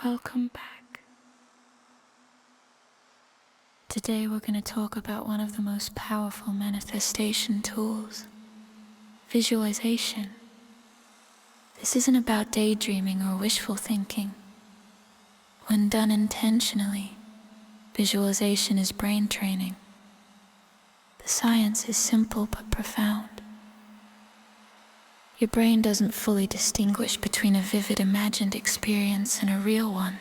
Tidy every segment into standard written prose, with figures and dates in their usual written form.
Welcome back. Today we're going to talk about one of the most powerful manifestation tools, visualization. This isn't about daydreaming or wishful thinking. When done intentionally, visualization is brain training. The science is simple but profound. Your brain doesn't fully distinguish between a vivid imagined experience and a real one.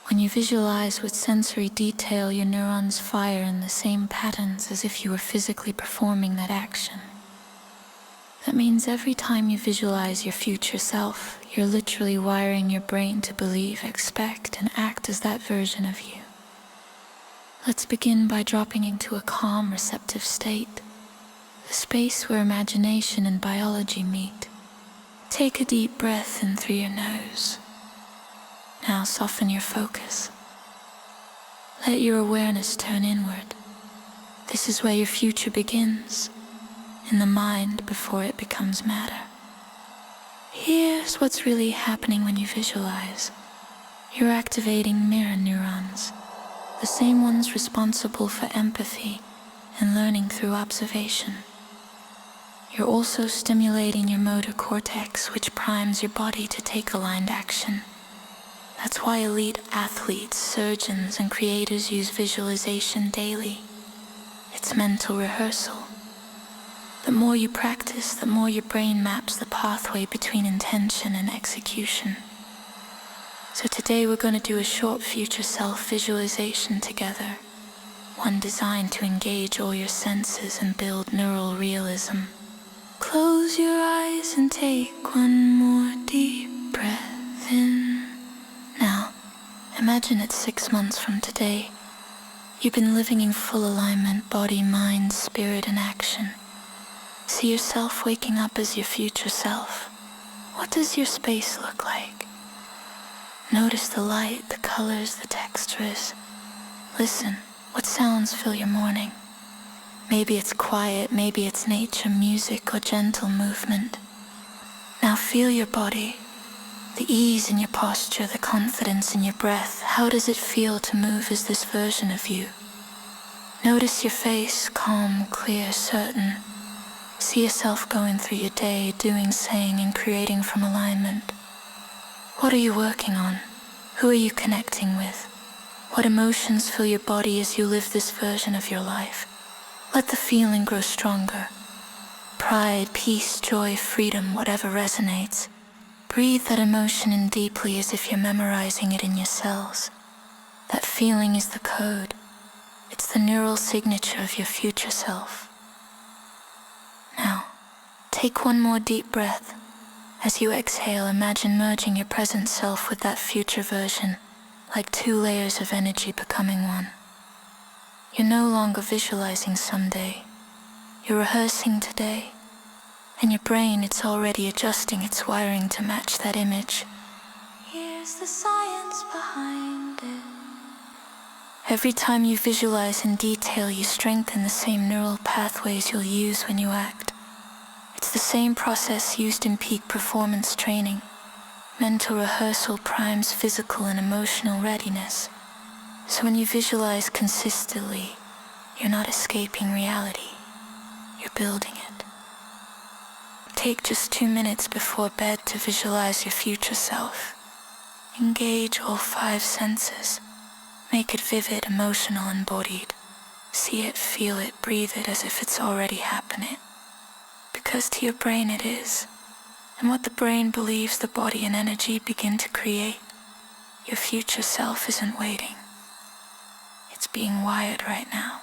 When you visualize with sensory detail, your neurons fire in the same patterns as if you were physically performing that action. That means every time you visualize your future self, you're literally wiring your brain to believe, expect, and act as that version of you. Let's begin by dropping into a calm, receptive state, a space where imagination and biology meet. Take a deep breath in through your nose. Now soften your focus. Let your awareness turn inward. This is where your future begins, in the mind before it becomes matter. Here's what's really happening when you visualize. You're activating mirror neurons, the same ones responsible for empathy and learning through observation. You're also stimulating your motor cortex, which primes your body to take aligned action. That's why elite athletes, surgeons, and creators use visualization daily. It's mental rehearsal. The more you practice, the more your brain maps the pathway between intention and execution. So today we're going to do a short future self visualization together, one designed to engage all your senses and build neural realism. Close your eyes and take one more deep breath in. Now, imagine it's 6 months from today. You've been living in full alignment, body, mind, spirit, and action. See yourself waking up as your future self. What does your space look like? Notice the light, the colors, the textures. Listen, what sounds fill your morning? Maybe it's quiet, maybe it's nature, music, or gentle movement. Now feel your body, the ease in your posture, the confidence in your breath. How does it feel to move as this version of you? Notice your face, calm, clear, certain. See yourself going through your day, doing, saying, and creating from alignment. What are you working on? Who are you connecting with? What emotions fill your body as you live this version of your life? Let the feeling grow stronger. Pride, peace, joy, freedom, whatever resonates. Breathe that emotion in deeply as if you're memorizing it in your cells. That feeling is the code. It's the neural signature of your future self. Now, take one more deep breath. As you exhale, imagine merging your present self with that future version, like 2 layers of energy becoming one. You're no longer visualizing someday. You're rehearsing today. And your brain, it's already adjusting its wiring to match that image. Here's the science behind it. Every time you visualize in detail, you strengthen the same neural pathways you'll use when you act. It's the same process used in peak performance training. Mental rehearsal primes physical and emotional readiness. So when you visualize consistently, you're not escaping reality. You're building it. Take just 2 minutes before bed to visualize your future self. Engage all 5 senses. Make it vivid, emotional, embodied. See it, feel it, breathe it as if it's already happening. Because to your brain it is. And what the brain believes, the body and energy begin to create. Your future self isn't waiting. It's being wired right now.